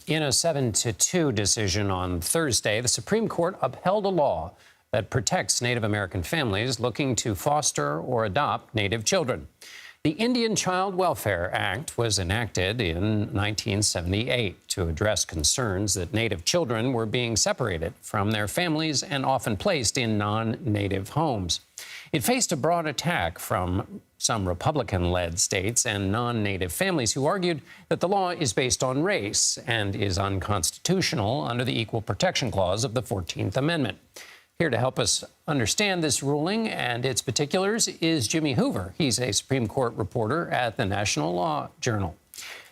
In a 7-2 decision on Thursday, the Supreme Court upheld a law that protects Native American families looking to foster or adopt Native children. The Indian Child Welfare Act was enacted in 1978 to address concerns that Native children were being separated from their families and often placed in non-Native homes. It faced a broad attack from some Republican-led states and non-Native families who argued that the law is based on race and is unconstitutional under the Equal Protection Clause of the 14th Amendment. Here to help us understand this ruling and its particulars is Jimmy Hoover. He's a Supreme Court reporter at the National Law Journal.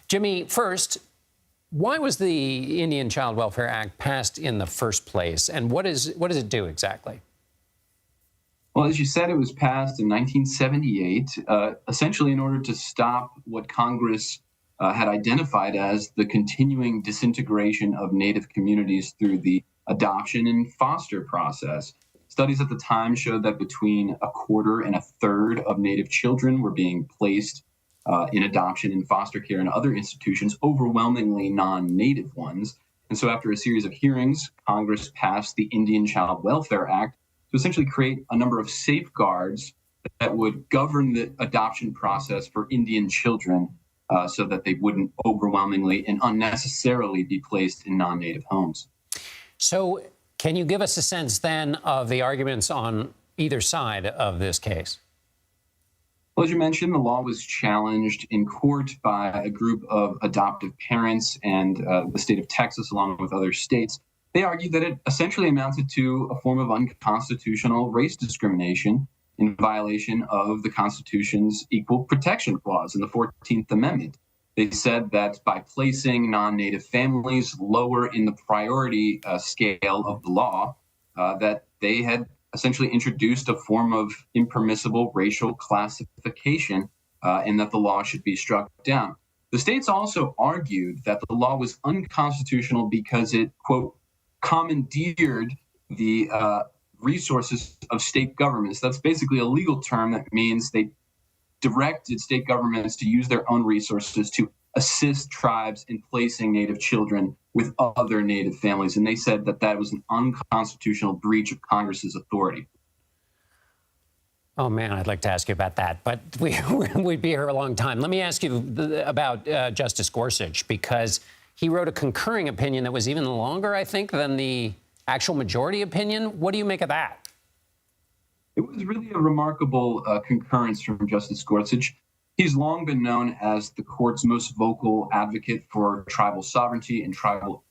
Jimmy, first, why was the Indian Child Welfare Act passed in the first place, and what does it do exactly? Well, as you said, it was passed in 1978, essentially in order to stop what Congress had identified as the continuing disintegration of Native communities through the adoption and foster process. Studies at the time showed that between a quarter and a third of Native children were being placed in adoption and foster care in other institutions, overwhelmingly non-Native ones. And so after a series of hearings, Congress passed the Indian Child Welfare Act to essentially create a number of safeguards that would govern the adoption process for Indian children so that they wouldn't overwhelmingly and unnecessarily be placed in non-Native homes. So can you give us a sense then of the arguments on either side of this case? Well, as you mentioned, the law was challenged in court by a group of adoptive parents and the state of Texas, along with other states. They argued that it essentially amounted to a form of unconstitutional race discrimination in violation of the Constitution's Equal Protection Clause in the 14th Amendment. They said that by placing non-Native families lower in the priority scale of the law, that they had essentially introduced a form of impermissible racial classification and that the law should be struck down. The states also argued that the law was unconstitutional because it, quote, commandeered the resources of state governments. That's basically a legal term that means they directed state governments to use their own resources to assist tribes in placing Native children with other Native families. And they said that that was an unconstitutional breach of Congress's authority. Oh, man, I'd like to ask you about that, but we'd be here a long time. Let me ask you about Justice Gorsuch, because he wrote a concurring opinion that was even longer, I think, than the actual majority opinion. What do you make of that? It was really a remarkable concurrence from Justice Gorsuch. He's long been known as the court's most vocal advocate for tribal sovereignty and tribal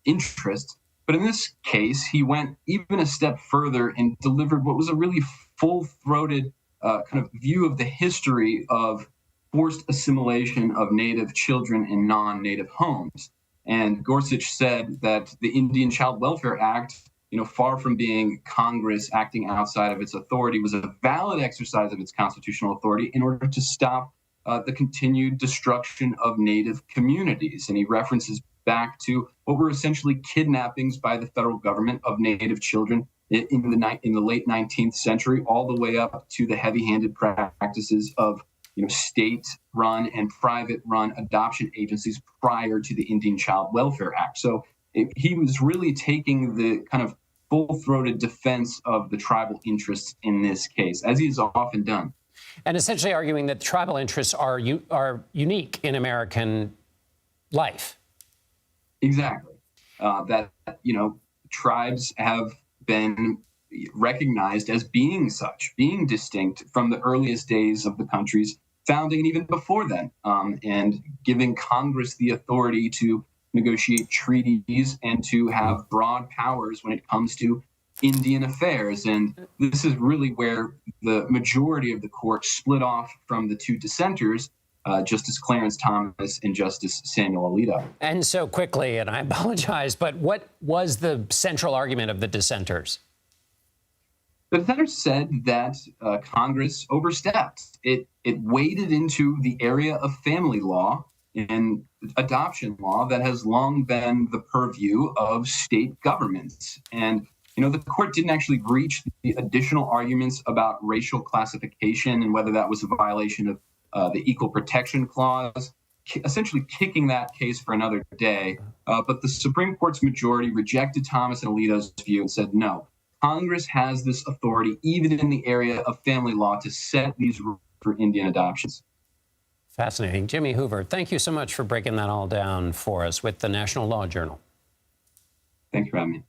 interests. But in this case, he went even a step further and delivered what was a really full-throated kind of view of the history of forced assimilation of Native children in non-Native homes. And Gorsuch said that the Indian Child Welfare Act, far from being Congress acting outside of its authority, was a valid exercise of its constitutional authority in order to stop the continued destruction of Native communities. And he references back to what were essentially kidnappings by the federal government of Native children in the late 19th century, all the way up to the heavy-handed practices of state-run and private-run adoption agencies prior to the Indian Child Welfare Act. So he was really taking the kind of full-throated defense of the tribal interests in this case, as he's often done. And essentially arguing that tribal interests are unique in American life. Exactly. That tribes have been recognized as being such, being distinct from the earliest days of the country's founding and even before then, and giving Congress the authority to negotiate treaties and to have broad powers when it comes to Indian affairs. And this is really where the majority of the court split off from the two dissenters, Justice Clarence Thomas and Justice Samuel Alito. And so quickly, and I apologize, but what was the central argument of the dissenters? The dissenters said that Congress overstepped. It waded into the area of family law and adoption law that has long been the purview of state governments. And, the court didn't actually reach the additional arguments about racial classification and whether that was a violation of the Equal Protection Clause. essentially kicking that case for another day. But the Supreme Court's majority rejected Thomas and Alito's view and said, no, Congress has this authority, even in the area of family law, to set these rules for Indian adoptions. Fascinating. Jimmy Hoover, thank you so much for breaking that all down for us with the National Law Journal. Thanks for having me.